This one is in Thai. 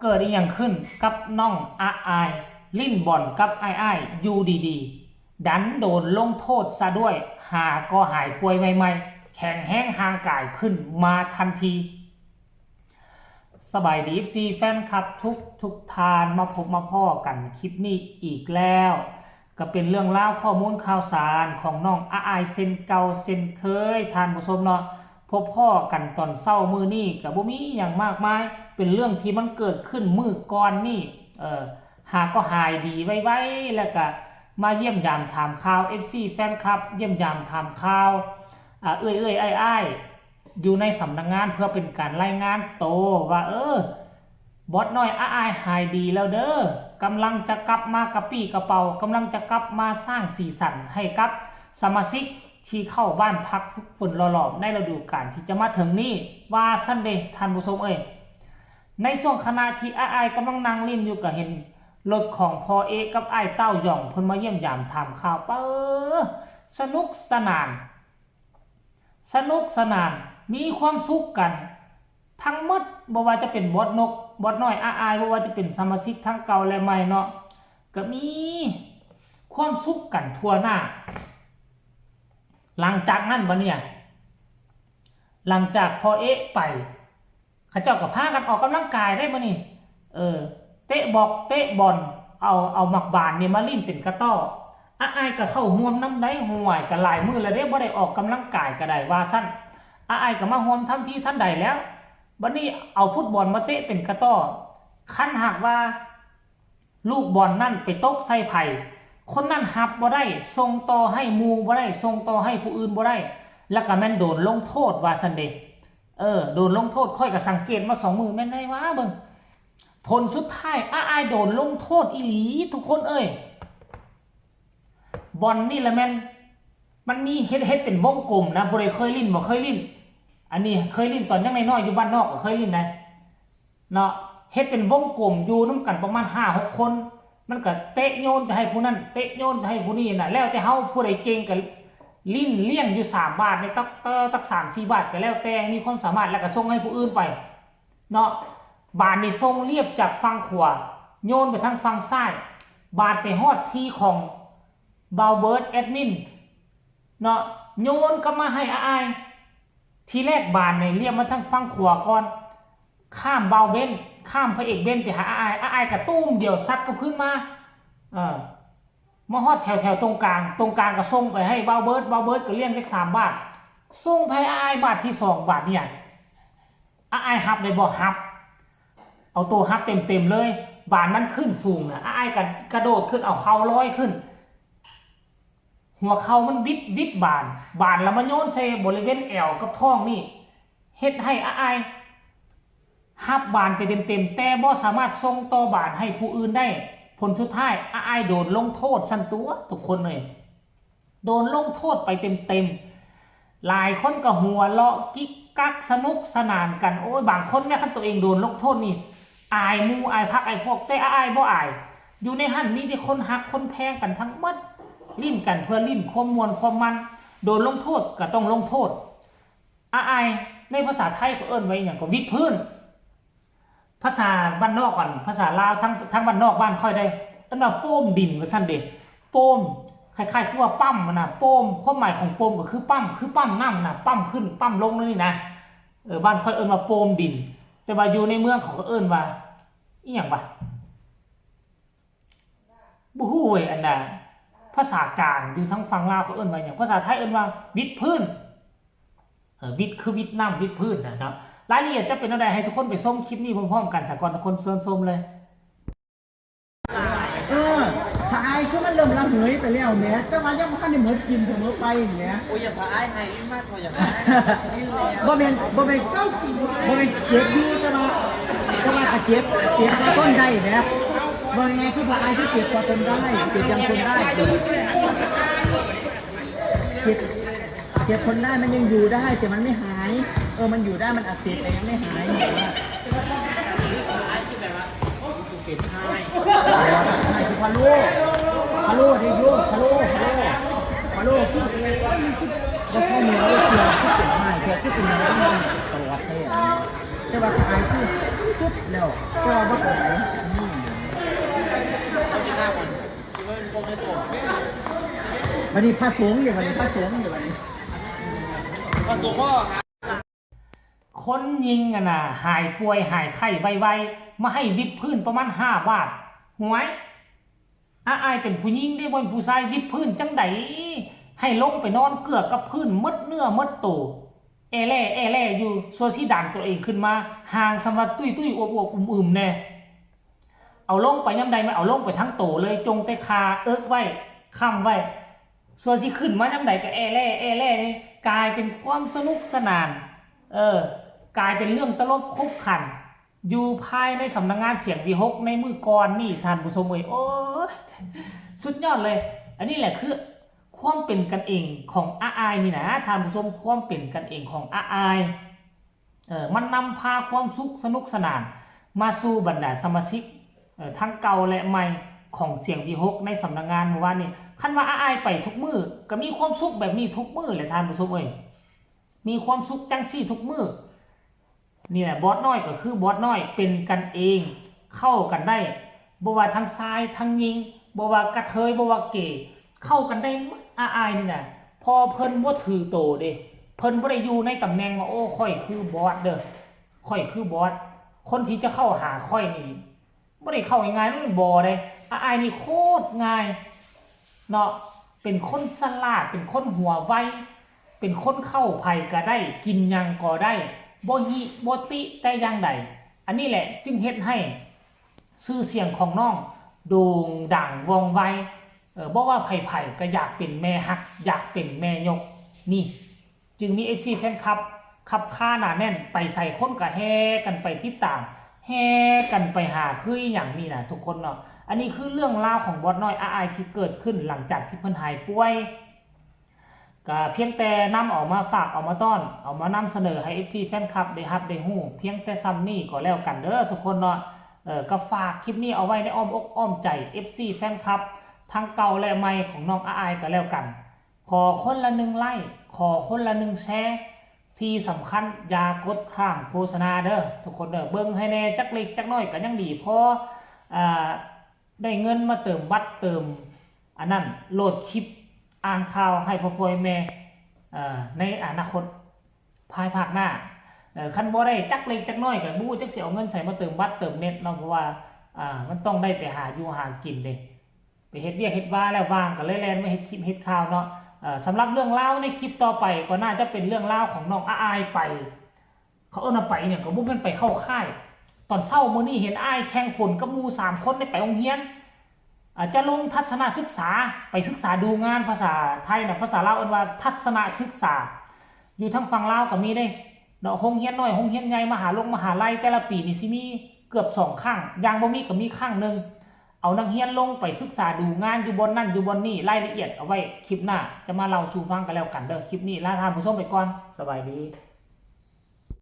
เกิดอีกอย่างขึ้นกับน้องอาอายลิ้นบอลกับไอ้อยู่ดีๆดันโดนลงโทษซะด้วยหาก็หายป่วยใหม่ๆแข็งแห้งห่างกายขึ้นมาทันทีสบายดีซีแฟนครับทุกทานมาพบมาพ่อกันคลิปนี้อีกแล้วก็เป็นเรื่องเล่าข้อมูลข่าวสารของน้องอาอายเซนเก่าเซนเคยทานผู้ชมเนาะพบพ่อกันตอนเศร้ามือนี่กับบ่มีอย่างมากมายเป็นเรื่องที่มันเกิดขึ้นมือก่อนนี่หาก็หายดีไว้แล้วก็มาเยี่ยมยามถามข่าว FC แฟนคลับเยี่ยมยามถามข่าวไอ้อยู่ในสำนักงานเพื่อเป็นการรายงานโตว่าบอสน้อยอ้ายหายดีแล้วเด้อกำลังจะกลับมากระปี้กระเป๋ากำลังจะกลับมาสร้างสีสันให้กับสมาชิกที่เข้าบ้านพักฝึกฝนหล่อๆในฤดูกาลที่จะมาถึงนี่ว่าซันเดย์ท่านผู้ชมในช่วงขณะที่อ้ายกำลังนั่งลิ้นอยู่ก็เห็นรถของพ่อเอกับอ้ายเต้าหย่องเพิ่นมาเยี่ยมยามถามข่าวสนุกสนานมีความสุขกันทั้งหมดบ่ว่าจะเป็นบอสนกบอสน้อยอ้ายบ่ว่าจะเป็นสมาชิกทั้งเก่าและใหม่เนาะก็มีความสุขกันทั่วหน้าหลังจากนั้นบ่เนี่ยหลังจากพอไปเขาเจ้าก็พากันออกกำลังกายได้บ่นี่เตะบอลเอาหมักบานเนี่ยมาลิ้นเป็นกระต้ออ้ายก็เข้าร่วมน้ำได้ห่วยก็หลายมื้อแล้วเด้บ่ได้ออกกำลังกายก็ได้ว่าซั่นอ้ายก็มาร่วมทันทีทันใดแล้วบัดนี้เอาฟุตบอลมาเตะเป็นกระต้อคันหากว่าลูกบอลนั่นไปตกใส่ไผคนนั้นหับบ่ได้ส่งต่อให้หมู่บ่ได้ส่งต่อให้ผู้อื่นบ่ได้แล้วก็แม่นโดนลงโทษว่าซั่นเด้โดนลงโทษค่อยก็สังเกตมา2มื้อแม่นได้ว่าเบิ่งผลสุดท้ายอ้ายโดนลงโทษอีหลีทุกคนบอลนี่แหละแม่นมันมีเฮ็ดเป็นวงกลมนะบ่ได้เคยลิ้นบ่เคยลิ้นอันนี้เคยลิ้นตอนยังน้อยๆอยู่บ้านนอกก็เคยลิ้นนะเนาะเฮ็ดเป็นวงกลมอยู่นำกันประมาณ 5-6 คนมันก็เตะโยนไปให้ผู้นั้นเตะโยนไปให้ผู้นี้น่ะแล้วแต่เฮาผู้ใดเก่งก็ลิ้นเลี้ยงอยู่3 บาทในตัก 3-4 บาทก็แล้วแต่มีความสามารถแล้วก็ส่งให้ผู้อื่นไปเนาะบาทนี่ส่งเรียบจากฝั่งขวาโยนไปทางฝั่งซ้ายบาทไปฮอดที่ของบาวเบิร์ดแอดมินเนาะโยนก็มาให้อ้ายทีแรกบาทนี่เรียบมาทางฝั่งขวาก่อนข้ามบาวเบนข้ามพระเอกเบนไปหาอ้ายกระตุ้มเดียวซัดก็ขึ้นมามาฮอดแถวตรงกลางก็ส่งไปให้บาวเบิร์ดก็เลี้ยงแค่3 บาทส่งไปอ้ายบาทที่2 บาทเนี่ยอ้ายฮับได้บ่ฮับเอาตัวฮับเต็มเลยบาทมันขึ้นสูงนะอ้ายกระโดดขึ้นเอาเข่าลอยขึ้นหัวเข่ามันวิดบานแล้วมาโยนใส่บริเวณแอวกับท้องนี่เฮ็ดให้อ้ายฮับบานไปเต็มแต่บ่สามารถส่งต่อบานให้ผู้อื่นได้ผลสุดท้ายอ้ายโดนลงโทษสั่นตัวทุกคนเลยโดนลงโทษไปเต็มหลายคนก็หัวเราะกิ๊กกักสนุกสนานกันโอ้ยบางคนแม้คันตัวเองโดนลงโทษนี่อายหมู่อายพักอายพวกแต่อ้ายบ่อายอยู่ในหันมีแต่คนฮักคนแพงกันทั้งหมดลิ้นกันเพื่อลิ้นความมวลความมันโดนลงโทษก็ต้องลงโทษอ้ายในภาษาไทยก็เอิ้นไว้อย่างก็วิดพื้นภาษาบ้านนอกก่อนภาษาลาวทั้งบ้านนอกบ้านค่อยได้อันว่าโป้มดินว่าซั่นเด้โป้มคล้ายๆคือว่าปั้มมันน่ะโป้มความหมายของโป้มก็คือปั้มน้ำน่ะปั้มขึ้นปั้มลงนี่นะบ้านค่อยเอิ้นว่าโป้มดินแต่ว่าอยู่ในเมืองเขาก็เอิ้นว่าอีหยังวะบ่ฮู้เว้ยอันน่ะภาษากลางอยู่ทั้งฝั่งลาวเขาเอิ้นว่าหยังภาษาไทยเอิ้นว่าวิดพื้นวิดคือวิดน้ำวิดพื้นนะเนาะรายละเอียดจะเป็นอะไรให้ทุกคนไปชมคลิปนี้พร้อมๆกันสักก่อนทุกคนเชิญชมเลยผาไอ้คือมันเริ่มระเหยไปแล้วแหมแต่ว่ายังบ่ทันได้หมดกินเสมอไปแหมโอ้ยอย่าผาไอ้ให้มากกว่าอย่าผาไอ้บ่แม่นเจ็บอยู่แต่ว่าก็เจ็บต้นได้แหมบ่ไงคือผาไอ้ที่เจ็บกว่าต้นได้เจ็บยังคนได้เจ็บคนได้มันยังอยู่ได้แต่มันไม่หายมันอยู่ได้มันอักเสบแต่ยังไม่หายคือพะโล้ที่ยุ่งพะโล้คือว่าข้าวเหนียวเกลือที่เป็นไม้เกลือที่เป็นอะไรต้องตลอดเลย แต่ว่าอายคือสุดแล้วแต่ว่าบ่เข้าใจนี่ เขาจะหน้าคนคิดว่าเป็นพวกในตัว วันนี้พระสงฆ์อยู่วันนี้พระสงฆ์อยู่วันนี้ พอตัวพ่อหา คนยิงอะนะหายป่วยหายไข้ไวๆมาให้วิดพื้นประมาณ5 บาทหวยอายเป็นผู้หญิงได้บนผู้ชายวิดพื้นจังไดให้ลงไปนอนเกือกกับพื้นมดเนื้อมดตัวแอแล่อยู่โซซีดันตัวเองขึ้นมาห่างสำหรับตุ้ยอวบอึมๆแน่เอาลงไปย่ำใดไม่เอาลงไปทั้งโตเลยจงแต่คาเอิกไว้ค้ำไว้ส่วนที่ขึ้นมาย่ำใดก็แอแล่นี่กลายเป็นความสนุกสนานกลายเป็นเรื่องตลกคบขันอยู่ภายในสำนักงานเสียงวีหกในมือก่อนนี่ท่านผู้ชมเอ้ยโอ้ยสุดยอดเลยอันนี้แหละคือความเป็นกันเองของอายนี่นะท่านผู้ชมความเป็นกันเองของอายมันนำพาความสุขสนุกสนานมาสู่บรรดาสมาชิกทั้งเก่าและใหม่ของเสียงวีหกในสำนักงานเมื่อวานนี้คันว่าอายไปทุกมือก็มีความสุขแบบนี้ทุกมือเลยท่านผู้ชมเอ้ยมีความสุขจังซี่ทุกมือนี่แหละบอสน้อยก็คือบอสน้อยเป็นกันเองเข้ากันได้บ่ว่าทั้งซ้ายทั้งยิงบ่ว่ากระเทยบ่ว่าเก๋เข้ากันได้อายนี่น่ะพอเพิ่นบ่ถือโตเด้เพิ่นบ่ได้อยู่ในตำแหน่งว่าโอ้ค่อยคือบอสเด้อค่อยคือบอสคนที่จะเข้าหาค่อยนี่บ่ได้เข้าง่ายๆมันบ่ได้อายนี่โคตรง่ายเนาะเป็นคนฉลาดเป็นคนหัวไวเป็นคนเข้าไผก็ได้กินหยังก็ได้บ่ฮิบ่ติแต่อย่างใดอันนี้แหละจึงเฮ็ดให้ชื่อเสียงของน้องโด่งดังว่องไวบ่ว่าไผๆก็อยากเป็นแม่ฮักอยากเป็นแม่ยกนี่จึงมี FC แฟนคลับขับค่าหนาแน่นไปใส่คนก็แห่กันไปติดตามแห่กันไปหาคืออีหยังนี่นะทุกคนเนาะอันนี้คือเรื่องราวของบอสน้อยอายที่เกิดขึ้นหลังจากที่เพิ่นหายป่วยก็เพียงแต่นำออกมาฝากเอามาต้อนเอามานำเสนอให้ FC แฟนคลับได้รับได้ฮู้เพียงแต่ซ้ำนี่ก็แล้วกันเด้อทุกคนเนาะก็ฝากคลิปนี้เอาไว้ในอ้อมอกอ้อมใจ FC แฟนคลับทั้งเก่าและใหม่ของน้องอายก็แล้วกันขอคนละ1ไลค์ขอคนละ1แชร์ที่สำคัญอย่ากดข้ามโฆษณาเด้อทุกคนเด้อเบิ่งให้แน่จักเล็กจักน้อยก็ยังดีพอได้เงินมาเติมบัตรเติมอันนั้นโหลดคลิปอ่านข่าวให้พ่อพ่อแม่ในอนาคตภายภาคหน้าคันบ่ได้จักเล็กจักน้อยก็บ่รู้จักสิเอาเงินใส่มาเติมบัตรเติมเน็ตเนาะเพราะว่ามันต้องได้ไปหาอยู่หากินเด้ไปเฮ็ดเวียกเฮ็ดว่าแล้วว่างก็เลยแล่นมาเฮ็ดคลิปเฮ็ดข่าวเนาะสำหรับเรื่องราวในคลิปต่อไปก็น่าจะเป็นเรื่องราวของน้องอายไปเขาเอาไปเนี่ยก็บ่แม่นไปเข้าค่ายตอนเช้ามื้อนี้เห็นอายแข่งฝนกับหมู่3คนได้ไปโรงเรียนจะลงทัศนศึกษาไปศึกษาดูงานภาษาไทยนะภาษาลาวเอิ้นว่าทัศนศึกษาอยู่ทางฝั่งลาวก็มีได้เนาะโรงเรียนน้อยโรงเรียนใหญ่มหาลัยแต่ละปีนี่สิมีเกือบ2ครั้งอย่างบ่มีก็มีครั้งนึงเอานักเรียนลงไปศึกษาดูงานอยู่บนนั่นอยู่บนนี่รายละเอียดเอาไว้คลิปหน้าจะมาเล่าสู่ฟังกันแล้วกันเด้อคลิปนี้ลาท่านผู้ชมไปก่อนสบายดี